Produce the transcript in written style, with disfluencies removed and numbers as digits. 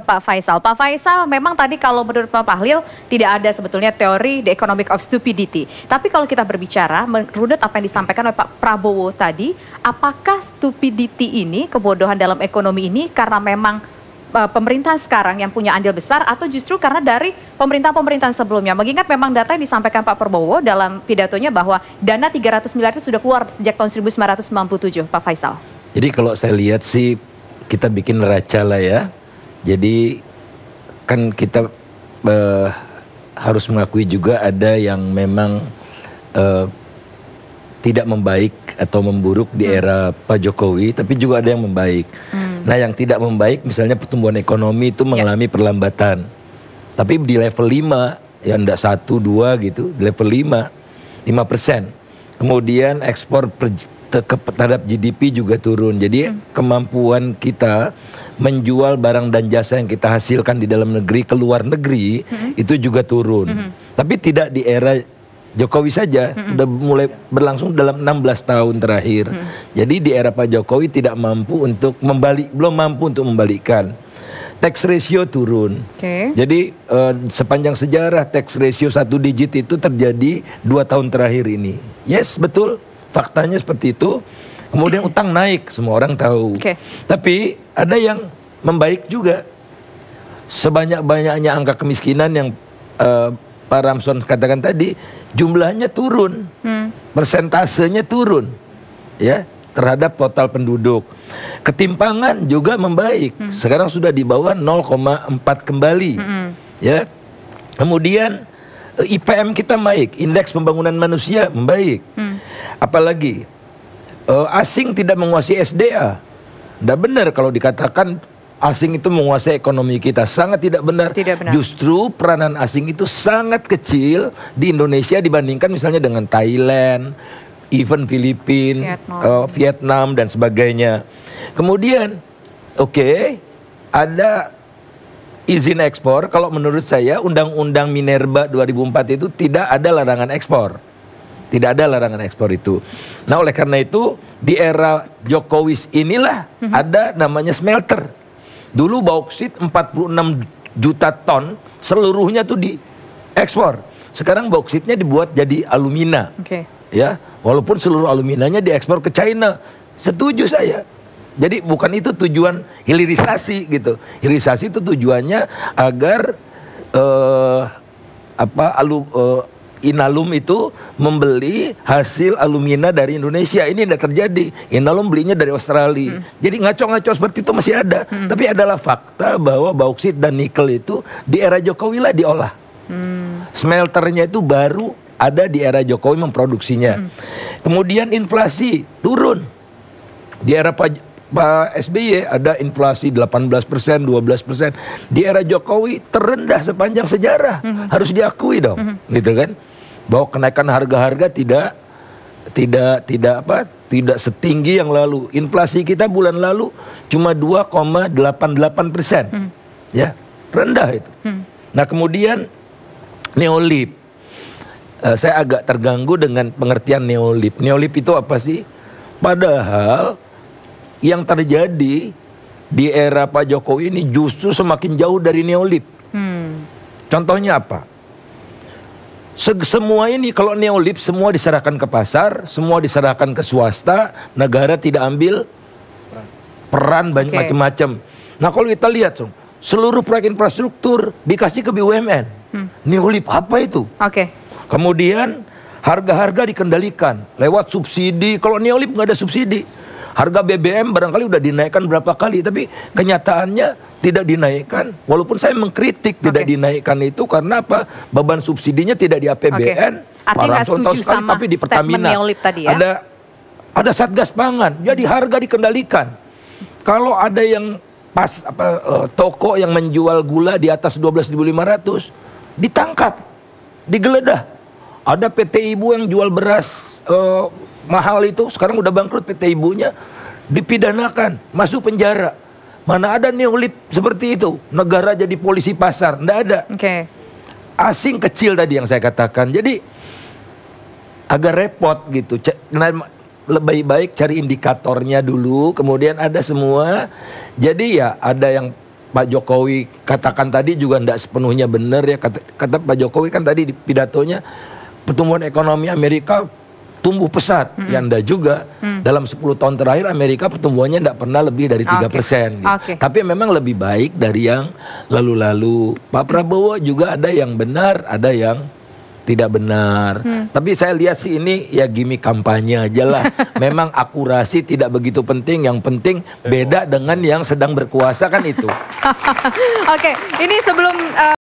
Pak Faisal. Pak Faisal, memang tadi kalau menurut Pak Bahlil tidak ada sebetulnya teori the economic of stupidity. Tapi kalau kita berbicara, menurut apa yang disampaikan oleh Pak Prabowo tadi, apakah stupidity ini, kebodohan dalam ekonomi ini karena memang pemerintah sekarang yang punya andil besar atau justru karena dari pemerintahan-pemerintahan sebelumnya? Mengingat memang data yang disampaikan Pak Prabowo dalam pidatonya bahwa dana 300 miliar itu sudah keluar sejak tahun 1997, Pak Faisal. Jadi kalau saya lihat sih kita bikin neraca lah ya. Jadi kan kita harus mengakui juga ada yang memang tidak membaik atau memburuk di era Pak Jokowi, tapi juga ada yang membaik. Nah yang tidak membaik misalnya pertumbuhan ekonomi itu mengalami perlambatan. Tapi di level 5, ya enggak 1, 2 gitu, di level 5%. Kemudian ekspor terhadap GDP juga turun. Jadi kemampuan kita menjual barang dan jasa yang kita hasilkan di dalam negeri ke luar negeri itu juga turun. Tapi tidak di era Jokowi saja, udah mulai berlangsung dalam 16 tahun terakhir. Jadi di era Pak Jokowi tidak mampu untuk belum mampu untuk membalikkan. Tax ratio turun. Jadi sepanjang sejarah tax ratio 1 digit itu terjadi 2 tahun terakhir ini. Yes, betul. Faktanya seperti itu. Kemudian utang naik, semua orang tahu. Tapi ada yang membaik juga. Sebanyak-banyaknya angka kemiskinan yang Pak Ramson katakan tadi, jumlahnya turun, persentasenya turun, ya, terhadap total penduduk. Ketimpangan juga membaik. Sekarang sudah di bawah 0,4 kembali, ya. Kemudian IPM kita baik, indeks pembangunan manusia membaik. Apalagi asing tidak menguasai SDA. Tidak benar kalau dikatakan asing itu menguasai ekonomi kita. Sangat tidak benar. Justru peranan asing itu sangat kecil di Indonesia dibandingkan misalnya dengan Thailand, even Filipina, Vietnam dan sebagainya. Kemudian ada izin ekspor. Kalau menurut saya Undang-Undang Minerba 2004 itu tidak ada larangan ekspor. Tidak ada larangan ekspor itu. Nah oleh karena itu di era Jokowi inilah ada namanya smelter. Dulu bauksit 46 juta ton seluruhnya tuh diekspor. Sekarang bauksitnya dibuat jadi alumina. Ya, walaupun seluruh aluminanya diekspor ke China. Setuju saya. Jadi bukan itu tujuan hilirisasi gitu. Hilirisasi itu tujuannya agar Inalum itu membeli hasil alumina dari Indonesia. Ini tidak terjadi. Inalum belinya dari Australia. Jadi ngaco-ngaco seperti itu masih ada. Tapi adalah fakta bahwa bauksit dan nikel itu di era Jokowi lah diolah. Smelternya itu baru ada di era Jokowi memproduksinya. Kemudian inflasi turun. Di era Pak SBY ada inflasi 18%, 12%. Di era Jokowi terendah sepanjang sejarah. Harus diakui dong, gitu kan? Bahwa kenaikan harga-harga tidak setinggi yang lalu. Inflasi kita bulan lalu cuma 2,88%. Ya, rendah itu. Nah, kemudian neolib. Saya agak terganggu dengan pengertian neolib. Neolib itu apa sih? Padahal yang terjadi di era Pak Jokowi ini justru semakin jauh dari neolib. Contohnya apa? Semua ini kalau neolib semua diserahkan ke pasar, semua diserahkan ke swasta, negara tidak ambil peran banyak macam-macam. Nah kalau kita lihat seluruh proyek infrastruktur dikasih ke BUMN. Neolib apa itu? Kemudian harga-harga dikendalikan lewat subsidi. Kalau neolib nggak ada subsidi. Harga BBM barangkali udah dinaikkan berapa kali, tapi kenyataannya tidak dinaikkan. Walaupun saya mengkritik tidak dinaikkan itu karena apa? Beban subsidinya tidak di APBN. Artinya nggak setuju sama tapi di Pertamina tadi ya? Ada Satgas Pangan. Jadi harga dikendalikan. Kalau ada yang toko yang menjual gula di atas 12.500 ditangkap, digeledah. Ada PT Ibu yang jual beras mahal itu sekarang udah bangkrut, PT Ibunya dipidanakan, masuk penjara. Mana ada neolib seperti itu, negara jadi polisi pasar, nggak ada. Asing kecil tadi yang saya katakan. Jadi agak repot gitu. Lebih baik cari indikatornya dulu, kemudian ada semua. Jadi ya ada yang Pak Jokowi katakan tadi juga tidak sepenuhnya benar ya. Kata Pak Jokowi kan tadi di pidatonya pertumbuhan ekonomi Amerika tumbuh pesat. Ya enggak juga. Dalam 10 tahun terakhir Amerika pertumbuhannya tidak pernah lebih dari 3%. Gitu. Tapi memang lebih baik dari yang lalu-lalu. Pak Prabowo juga ada yang benar, ada yang tidak benar. Tapi saya lihat sih ini ya gimmick kampanye aja lah. Memang akurasi tidak begitu penting. Yang penting beda dengan yang sedang berkuasa kan itu. Oke, ini sebelum